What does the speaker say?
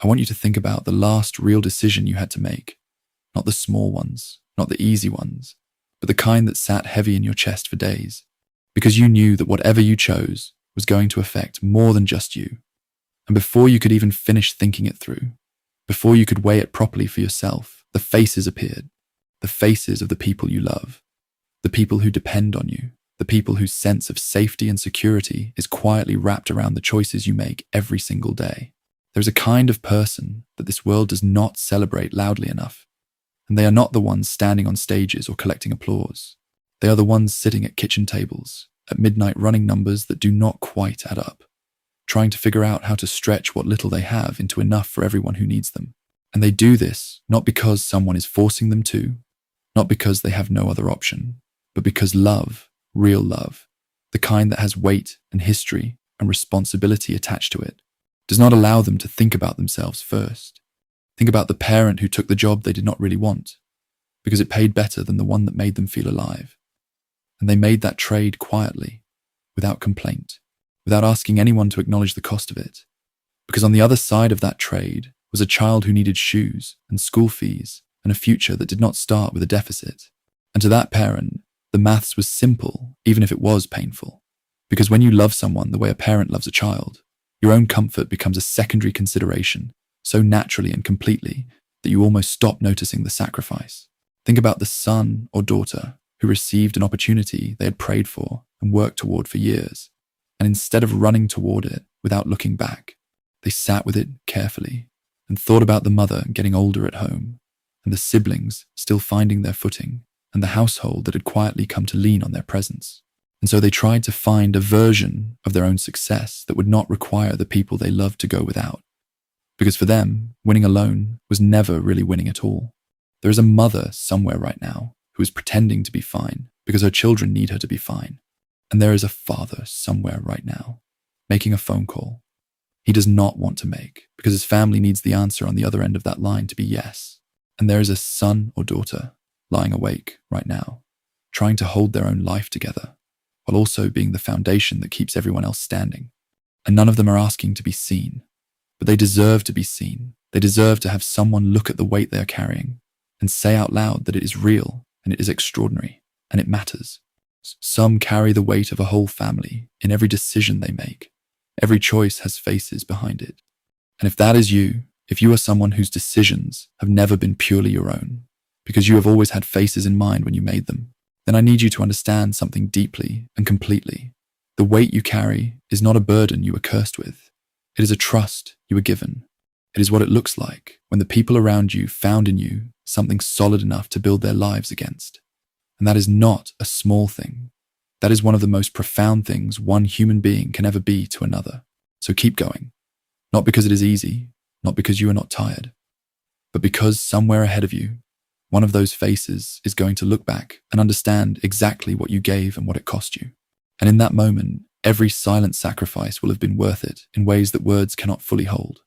I want you to think about the last real decision you had to make. Not the small ones, not the easy ones, but the kind that sat heavy in your chest for days. Because you knew that whatever you chose was going to affect more than just you. And before you could even finish thinking it through, before you could weigh it properly for yourself, the faces appeared. The faces of the people you love. The people who depend on you. The people whose sense of safety and security is quietly wrapped around the choices you make every single day. There is a kind of person that this world does not celebrate loudly enough. And they are not the ones standing on stages or collecting applause. They are the ones sitting at kitchen tables, at midnight running numbers that do not quite add up, trying to figure out how to stretch what little they have into enough for everyone who needs them. And they do this not because someone is forcing them to, not because they have no other option, but because love, real love, the kind that has weight and history and responsibility attached to it, does not allow them to think about themselves first. Think about the parent who took the job they did not really want, because it paid better than the one that made them feel alive. And they made that trade quietly, without complaint, without asking anyone to acknowledge the cost of it. Because on the other side of that trade was a child who needed shoes and school fees and a future that did not start with a deficit. And to that parent, the maths was simple, even if it was painful. Because when you love someone the way a parent loves a child, your own comfort becomes a secondary consideration, so naturally and completely that you almost stop noticing the sacrifice. Think about the son or daughter who received an opportunity they had prayed for and worked toward for years, and instead of running toward it without looking back, they sat with it carefully and thought about the mother getting older at home, and the siblings still finding their footing, and the household that had quietly come to lean on their presence. And so they tried to find a version of their own success that would not require the people they loved to go without. Because for them, winning alone was never really winning at all. There is a mother somewhere right now who is pretending to be fine because her children need her to be fine. And there is a father somewhere right now making a phone call he does not want to make because his family needs the answer on the other end of that line to be yes. And there is a son or daughter lying awake right now, trying to hold their own life together, while also being the foundation that keeps everyone else standing. And none of them are asking to be seen, but they deserve to be seen. They deserve to have someone look at the weight they are carrying and say out loud that it is real and it is extraordinary and it matters. Some carry the weight of a whole family in every decision they make. Every choice has faces behind it. And if that is you, if you are someone whose decisions have never been purely your own, because you have always had faces in mind when you made them, then I need you to understand something deeply and completely. The weight you carry is not a burden you were cursed with. It is a trust you were given. It is what it looks like when the people around you found in you something solid enough to build their lives against. And that is not a small thing. That is one of the most profound things one human being can ever be to another. So keep going. Not because it is easy, not because you are not tired, but because somewhere ahead of you, one of those faces is going to look back and understand exactly what you gave and what it cost you. And in that moment, every silent sacrifice will have been worth it in ways that words cannot fully hold.